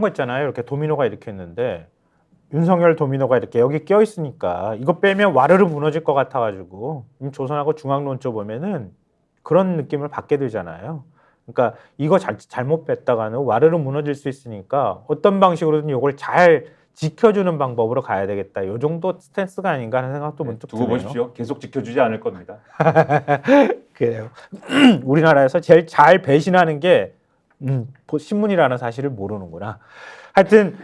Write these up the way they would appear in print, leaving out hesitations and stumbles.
거 있잖아요. 이렇게 도미노가 이렇게 있는데 윤석열 도미노가 이렇게 여기 껴 있으니까 이거 빼면 와르르 무너질 것 같아가지고 조선하고 중앙론조 보면은 그런 느낌을 받게 되잖아요. 그러니까 이거 잘못 뺐다가는 와르르 무너질 수 있으니까 어떤 방식으로든 이걸 잘 지켜주는 방법으로 가야 되겠다. 이 정도 스탠스가 아닌가 하는 생각도 문득 두고 드네요. 보십시오. 계속 지켜주지 않을 겁니다. 그래요. 우리나라에서 제일 잘 배신하는 게 신문이라는 사실을 모르는구나. 하여튼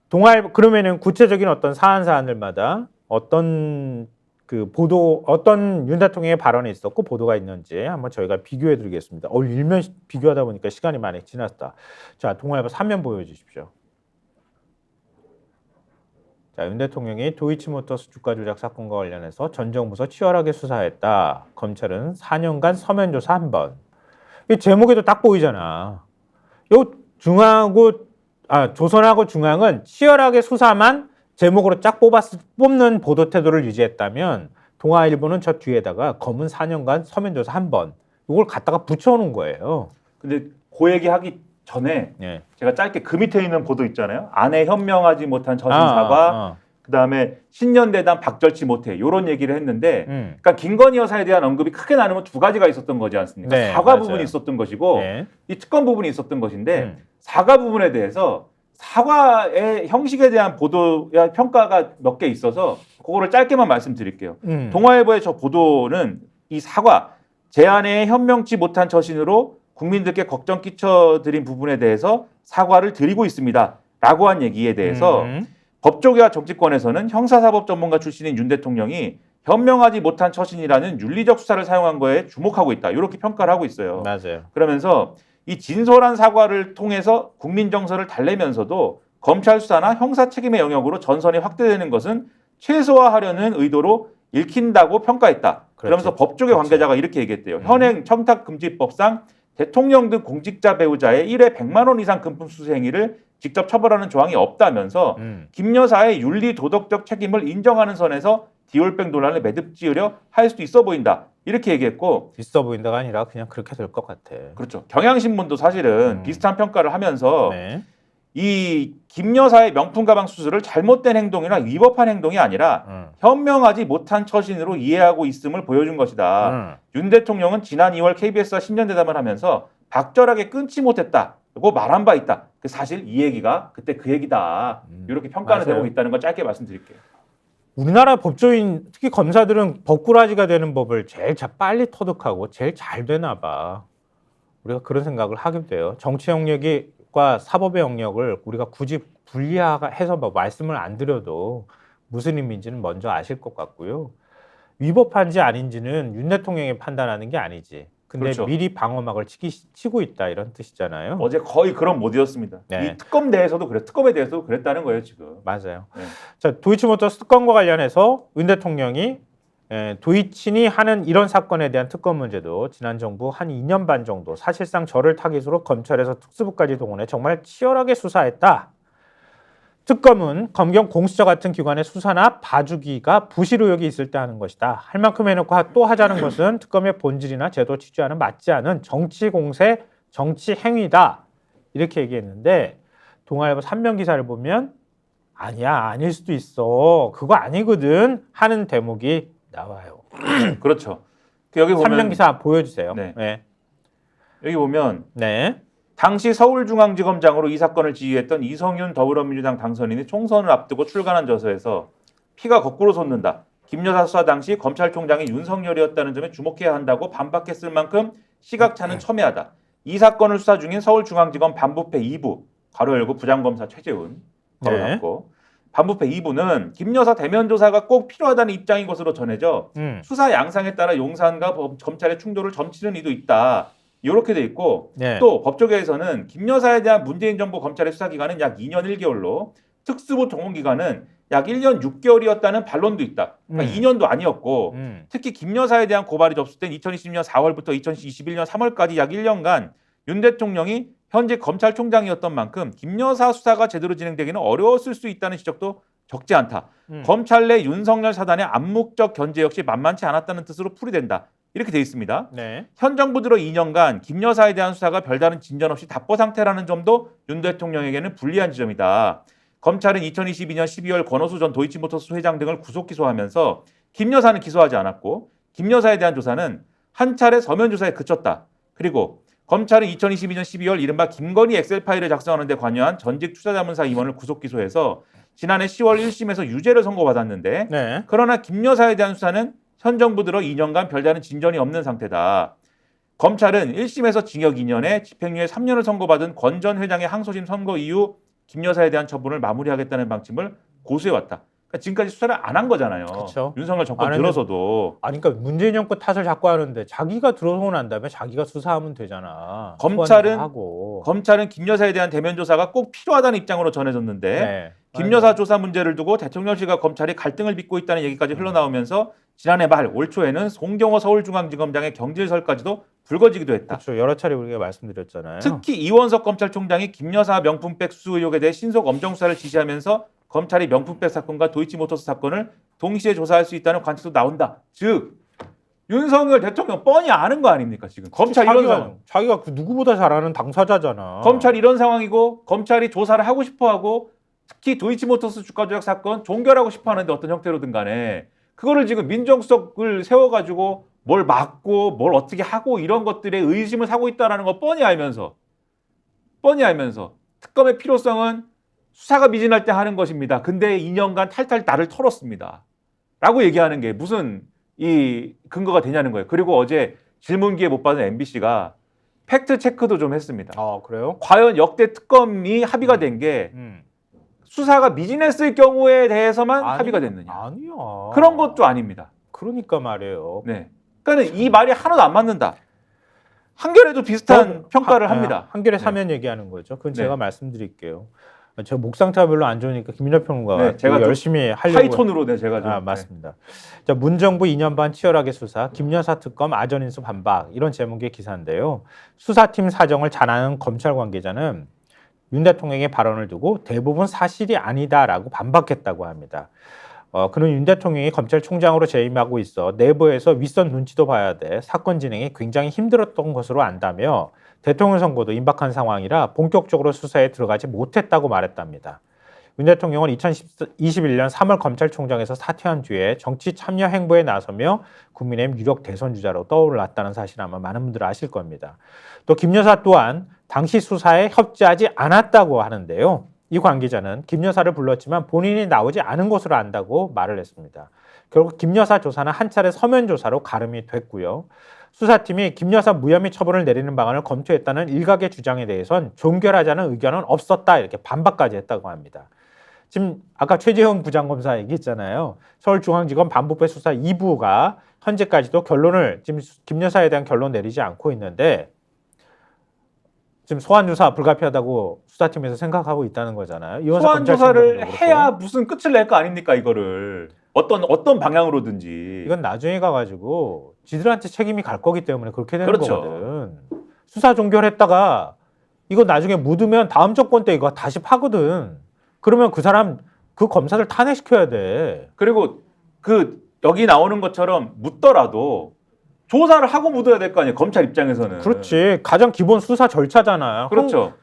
동아일보 그러면은 구체적인 어떤 사안들마다 어떤 그 보도 어떤 윤 대통령의 발언이 있었고 보도가 있는지 한번 저희가 비교해 드리겠습니다. 일면 비교하다 보니까 시간이 많이 지났다. 자, 동아일보 3면 보여 주십시오. 자, 윤 대통령이 도이치모터스 주가 조작 사건과 관련해서 전 정부서 치열하게 수사했다. 검찰은 4년간 서면 조사 한 번. 이 제목에도 딱 보이잖아. 요 조선하고 중앙은 치열하게 수사만 제목으로 쫙 뽑는 보도 태도를 유지했다면 동아일보는 저 뒤에다가 검은 4년간 서면 조사 한 번. 이걸 갖다가 붙여놓은 거예요. 근데 그 얘기 하기 전에 예. 제가 짧게 그 밑에 있는 보도 있잖아요. 안에 현명하지 못한 처신사과, 그다음에 신년대단 박절치 못해 이런 얘기를 했는데, 그러니까 김건희 여사에 대한 언급이 크게 나누면 두 가지가 있었던 거지 않습니까? 네, 사과 맞아요. 부분이 있었던 것이고 네. 이 특검 부분이 있었던 것인데 사과 부분에 대해서 사과의 형식에 대한 보도야 평가가 몇 개 있어서 그거를 짧게만 말씀드릴게요. 동아일보의 저 보도는 이 사과 제안에 현명치 못한 처신으로 국민들께 걱정 끼쳐드린 부분에 대해서 사과를 드리고 있습니다. 라고 한 얘기에 대해서 법조계와 정치권에서는 형사사법 전문가 출신인 윤 대통령이 현명하지 못한 처신이라는 윤리적 수사를 사용한 거에 주목하고 있다. 이렇게 평가를 하고 있어요. 맞아요. 그러면서 이 진솔한 사과를 통해서 국민 정서를 달래면서도 검찰 수사나 형사 책임의 영역으로 전선이 확대되는 것은 최소화하려는 의도로 읽힌다고 평가했다. 그러면서 법조계 관계자가 이렇게 얘기했대요. 현행 청탁금지법상 대통령 등 공직자 배우자의 1회 100만 원 이상 금품 수수 행위를 직접 처벌하는 조항이 없다면서 김 여사의 윤리 도덕적 책임을 인정하는 선에서 디올백 논란을 매듭지으려 할 수도 있어 보인다. 이렇게 얘기했고, 있어 보인다가 아니라 그냥 그렇게 될 것 같아. 그렇죠. 경향신문도 사실은 비슷한 평가를 하면서 네. 이 김 여사의 명품 가방 수수를 잘못된 행동이나 위법한 행동이 아니라 현명하지 못한 처신으로 이해하고 있음을 보여준 것이다. 윤 대통령은 지난 2월 KBS와 신년대담을 하면서 박절하게 끊지 못했다고 말한 바 있다. 사실 이 얘기가 그때 그 얘기다. 이렇게 평가하는 맞아요. 대목이 있다는 걸 짧게 말씀드릴게요. 우리나라 법조인 특히 검사들은 법꾸라지가 되는 법을 제일 빨리 터득하고 제일 잘 되나 봐. 우리가 그런 생각을 하게 돼요. 정치 영역과 사법의 영역을 우리가 굳이 분리해서 말씀을 안 드려도 무슨 의미인지는 먼저 아실 것 같고요. 위법한지 아닌지는 윤 대통령이 판단하는 게 아니지. 근데 그렇죠. 미리 방어막을 치고 있다 이런 뜻이잖아요. 어제 거의 그런 모드였습니다. 네. 이 특검 대해서도 특검에 대해서도 그랬다는 거예요 지금. 맞아요. 네. 자, 도이치모터스 특검과 관련해서 윤 대통령이 도이친이 하는 이런 사건에 대한 특검 문제도 지난 정부 한 2년 반 정도 사실상 저를 타깃으로 검찰에서 특수부까지 동원해 정말 치열하게 수사했다. 특검은 검경 공수처 같은 기관의 수사나 봐주기가 부실 의혹이 있을 때 하는 것이다. 할 만큼 해놓고 또 하자는 것은 특검의 본질이나 제도 취지와는 맞지 않은 정치 공세, 정치 행위다. 이렇게 얘기했는데 동아일보 3면 기사를 보면 아니야, 아닐 수도 있어. 그거 아니거든 하는 대목이 나와요. 그렇죠. 여기 보면 3면 기사 보여주세요. 네. 네. 여기 보면 네. 당시 서울중앙지검장으로 이 사건을 지휘했던 이성윤 더불어민주당 당선인이 총선을 앞두고 출간한 저서에서 피가 거꾸로 솟는다. 김 여사 수사 당시 검찰총장이 윤석열이었다는 점에 주목해야 한다고 반박했을 만큼 시각차는 첨예하다. 이 사건을 수사 중인 서울중앙지검 반부패 2부 괄호 열고 부장검사 최재훈 괄호 닫고 반부패 2부는 김 여사 대면 조사가 꼭 필요하다는 입장인 것으로 전해져 수사 양상에 따라 용산과 검찰의 충돌을 점치는 이도 있다. 이렇게 돼 있고 또 법조계에서는 김 여사에 대한 문재인 정부 검찰의 수사 기간은 약 2년 1개월로 특수부 동원 기간은 약 1년 6개월이었다는 반론도 있다. 그러니까 2년도 아니었고 특히 김 여사에 대한 고발이 접수된 2020년 4월부터 2021년 3월까지 약 1년간 윤 대통령이 현재 검찰총장이었던 만큼 김 여사 수사가 제대로 진행되기는 어려웠을 수 있다는 지적도 적지 않다. 검찰 내 윤석열 사단의 암묵적 견제 역시 만만치 않았다는 뜻으로 풀이된다. 이렇게 돼 있습니다. 네. 현 정부 들어 2년간 김 여사에 대한 수사가 별다른 진전 없이 답보 상태라는 점도 윤 대통령에게는 불리한 지점이다. 검찰은 2022년 12월 권오수 전 도이치모터스 회장 등을 구속 기소하면서 김 여사는 기소하지 않았고 김 여사에 대한 조사는 한 차례 서면 조사에 그쳤다. 그리고 검찰은 2022년 12월 이른바 김건희 엑셀 파일을 작성하는 데 관여한 전직 투자자문사 임원을 구속 기소해서 지난해 10월 1심에서 유죄를 선고받았는데 네. 그러나 김 여사에 대한 수사는 현 정부 들어 2년간 별다른 진전이 없는 상태다. 검찰은 1심에서 징역 2년에 집행유예 3년을 선고받은 권 전 회장의 항소심 선고 이후 김 여사에 대한 처분을 마무리하겠다는 방침을 고수해왔다. 그러니까 지금까지 수사를 안 한 거잖아요. 그쵸. 윤석열 정권 안 했는데- 들어서도. 아니 그러니까 문재인 정권 탓을 자꾸 하는데 자기가 들어오고 난 다음에 자기가 수사하면 되잖아. 검찰은 하고. 검찰은 김 여사에 대한 대면 조사가 꼭 필요하다는 입장으로 전해졌는데 네. 김 여사 조사 문제를 두고 대통령실과 검찰이 갈등을 빚고 있다는 얘기까지 흘러나오면서 지난해 말 올 초에는 송경호 서울중앙지검장의 경질설까지도 불거지기도 했다. 그렇죠. 여러 차례 우리가 말씀드렸잖아요. 특히 이원석 검찰총장이 김 여사 명품백 수수 의혹에 대해 신속 엄정 수사를 지시하면서 검찰이 명품백 사건과 도이치모터스 사건을 동시에 조사할 수 있다는 관측도 나온다. 즉 윤석열 대통령 뻔히 아는 거 아닙니까 지금? 검찰 이런 상황. 자기가 그 누구보다 잘 아는 당사자잖아. 검찰 이런 상황이고 검찰이 조사를 하고 싶어하고 특히 도이치모터스 주가 조작 사건 종결하고 싶어하는데 어떤 형태로든 간에 그거를 지금 민정수석을 세워가지고 뭘 막고 뭘 어떻게 하고 이런 것들에 의심을 사고 있다는 거 뻔히 알면서 특검의 필요성은 수사가 미진할 때 하는 것입니다. 근데 2년간 탈탈 나를 털었습니다. 라고 얘기하는 게 무슨 이 근거가 되냐는 거예요. 그리고 어제 질문기에 못 받은 MBC가 팩트 체크도 좀 했습니다. 아 그래요? 과연 역대 특검이 합의가 된 게 수사가 미진했을 경우에 대해서만 합의가 됐느냐. 아니야. 그런 것도 아닙니다. 그러니까 말이에요. 네. 그러니까 이 말이 하나도 안 맞는다. 한겨레도 비슷한 평가를 합니다. 한겨레 네. 사면 얘기하는 거죠. 그건 네. 제가 말씀드릴게요. 제가 목 상태가 별로 안 좋으니까 김민하 평론가가 네, 제가 열심히 하려고. 하이톤으로 제가 좀. 맞습니다. 자, 문정부 2년 반 치열하게 수사, 김여사 특검 아전인수 반박 이런 제목의 기사인데요. 수사팀 사정을 잘 아는 검찰 관계자는 윤 대통령의 발언을 두고 대부분 사실이 아니다라고 반박했다고 합니다. 그는 윤 대통령이 검찰총장으로 재임하고 있어 내부에서 윗선 눈치도 봐야 돼 사건 진행이 굉장히 힘들었던 것으로 안다며 대통령 선거도 임박한 상황이라 본격적으로 수사에 들어가지 못했다고 말했답니다. 윤 대통령은 2021년 3월 검찰총장에서 사퇴한 뒤에 정치 참여 행보에 나서며 국민의힘 유력 대선 주자로 떠올랐다는 사실 아마 많은 분들 아실 겁니다. 또 김 여사 또한 당시 수사에 협조하지 않았다고 하는데요. 이 관계자는 김 여사를 불렀지만 본인이 나오지 않은 것으로 안다고 말을 했습니다. 결국 김 여사 조사는 한 차례 서면 조사로 가름이 됐고요. 수사팀이 김 여사 무혐의 처분을 내리는 방안을 검토했다는 일각의 주장에 대해선 종결하자는 의견은 없었다 이렇게 반박까지 했다고 합니다. 지금 아까 최재형 부장검사 얘기했잖아요. 서울중앙지검 반부패 수사 2부가 현재까지도 결론을 지금 김 여사에 대한 결론 내리지 않고 있는데 지금 소환 조사 불가피하다고 수사팀에서 생각하고 있다는 거잖아요. 소환 조사를 해야 무슨 끝을 낼 거 아닙니까 이거를 어떤 방향으로든지. 이건 나중에 가가지고 지들한테 책임이 갈 거기 때문에 그렇게 되는 그렇죠. 거거든. 수사 종결했다가 이거 나중에 묻으면 다음 정권 때 이거 다시 파거든. 그러면 그 사람 그 검사들 탄핵시켜야 돼. 그리고 여기 나오는 것처럼 묻더라도 조사를 하고 묻어야 될 거 아니에요. 검찰 입장에서는. 그렇지. 가장 기본 수사 절차잖아요. 그렇죠.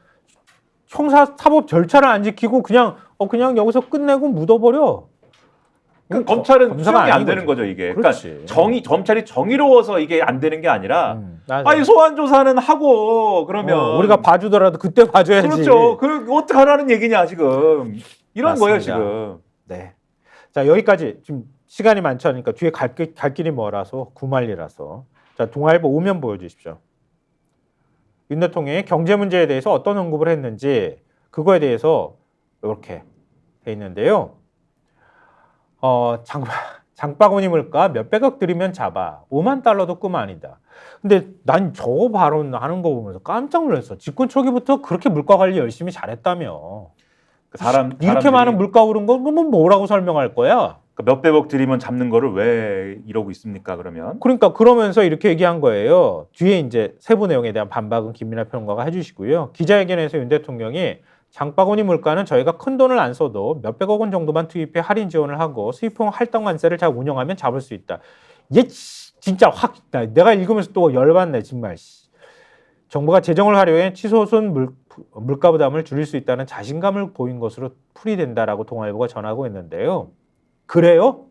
형사사법 절차를 안 지키고 그냥 여기서 끝내고 묻어버려. 그 검찰은 검사가 수용이 안 아닌 되는 거지. 거죠 이게. 그렇지. 그러니까 검찰이 정의로워서 이게 안 되는 게 아니라 맞아. 아니 소환 조사는 하고 그러면 우리가 봐주더라도 그때 봐줘야지. 그렇죠. 그 어떻게 하라는 얘기냐 지금 이런 거예요 맞습니다. 지금. 네. 자 여기까지 지금 시간이 많지 않으니까 뒤에 갈 길이 멀어서 구말리라서 자 동아일보 5면 보여주십시오. 윤 대통령이 경제 문제에 대해서 어떤 언급을 했는지 그거에 대해서 이렇게 돼 있는데요. 장바구니 물가 몇백억 들이면 잡아 5만 달러도 꿈 아니다. 근데 난 저거 발언하는 거 보면서 깜짝 놀랐어. 집권 초기부터 그렇게 물가 관리 열심히 잘했다며. 이렇게 많은 물가 오른 거 그러면 뭐라고 설명할 거야? 몇백억 들이면 잡는 거를 왜 이러고 있습니까 그러면? 그러니까 그러면서 이렇게 얘기한 거예요. 뒤에 이제 세부 내용에 대한 반박은 김민하 평론가가 해주시고요. 기자회견에서 윤 대통령이 장바구니 물가는 저희가 큰 돈을 안 써도 몇백억 원 정도만 투입해 할인 지원을 하고 수입형 할당관세를 잘 운영하면 잡을 수 있다. 진짜 확 내가 읽으면서 또 열받네 정말. 정부가 재정을 활용해 치솟은 물가 부담을 줄일 수 있다는 자신감을 보인 것으로 풀이된다라고 동아일보가 전하고 있는데요. 그래요?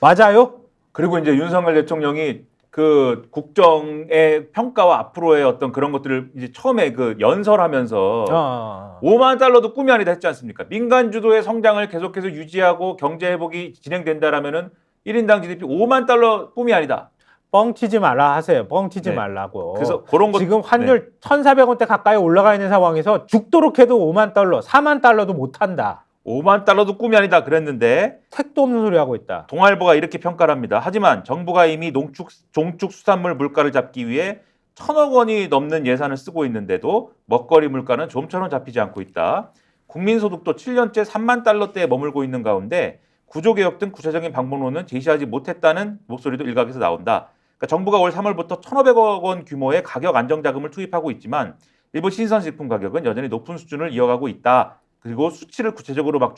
맞아요? 그리고 이제 윤석열 대통령이 그 국정의 평가와 앞으로의 어떤 그런 것들을 이제 처음에 그 연설하면서 5만 달러도 꿈이 아니다 했지 않습니까? 민간 주도의 성장을 계속해서 유지하고 경제 회복이 진행된다라면은 1인당 GDP 5만 달러 꿈이 아니다. 뻥치지 말라 하세요. 뻥치지 네. 말라고. 그래서 그런 것 지금 환율 1,400원대 가까이 올라가 있는 상황에서 죽도록 해도 5만 달러, 4만 달러도 못 한다. 5만 달러도 꿈이 아니다 그랬는데 택도 없는 소리 하고 있다. 동아일보가 이렇게 평가를 합니다. 하지만 정부가 이미 종축 수산물 물가를 잡기 위해 1,000억 원이 넘는 예산을 쓰고 있는데도 먹거리 물가는 좀처럼 잡히지 않고 있다. 국민소득도 7년째 3만 달러대에 머물고 있는 가운데 구조개혁 등 구체적인 방법론은 제시하지 못했다는 목소리도 일각에서 나온다. 그러니까 정부가 올 3월부터 1,500억 원 규모의 가격 안정자금을 투입하고 있지만 일부 신선식품 가격은 여전히 높은 수준을 이어가고 있다. 그리고 수치를 구체적으로 막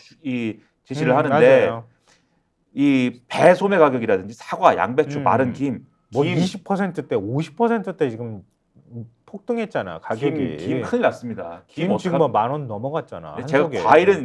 제시를 하는데 맞아요. 이 배소매 가격이라든지 사과, 양배추, 마른 김, 뭐 20%대, 50%대 지금 폭등했잖아 가격이. 김 큰일 났습니다. 김 지금 뭐 10,000원 넘어갔잖아. 한 제가 속에.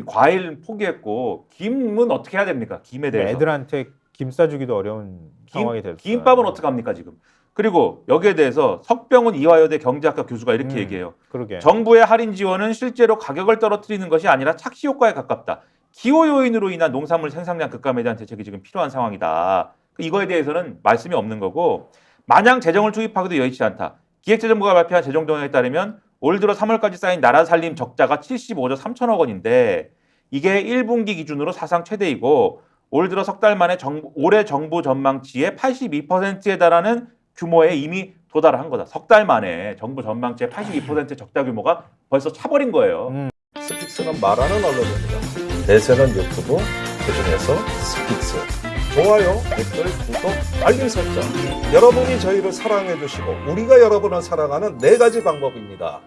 과일 포기했고 김은 어떻게 해야 됩니까? 김에 대해서 애들한테 김 싸주기도 어려운 상황이 됐어요. 김밥은 어떻게 합니까 지금? 그리고 여기에 대해서 석병훈 이화여대 경제학과 교수가 이렇게 얘기해요. 그러게. 정부의 할인 지원은 실제로 가격을 떨어뜨리는 것이 아니라 착시 효과에 가깝다. 기후 요인으로 인한 농산물 생산량 급감에 대한 대책이 지금 필요한 상황이다. 이거에 대해서는 말씀이 없는 거고 마냥 재정을 투입하기도 여의치 않다. 기획재정부가 발표한 재정동향에 따르면 올 들어 3월까지 쌓인 나라 살림 적자가 75조 3천억 원인데 이게 1분기 기준으로 사상 최대이고 올 들어 석 달 만에 올해 정부 전망치의 82%에 달하는 규모에 이미 도달한 거다. 석 달 만에 정부 전망치의 82% 적자 규모가 벌써 차버린 거예요. 스픽스는 말하는 언론입니다. 대세는 유튜브, 그중에서 스픽스. 좋아요, 댓글, 구독, 알림 설정. 여러분이 저희를 사랑해 주시고 우리가 여러분을 사랑하는 4가지 방법입니다.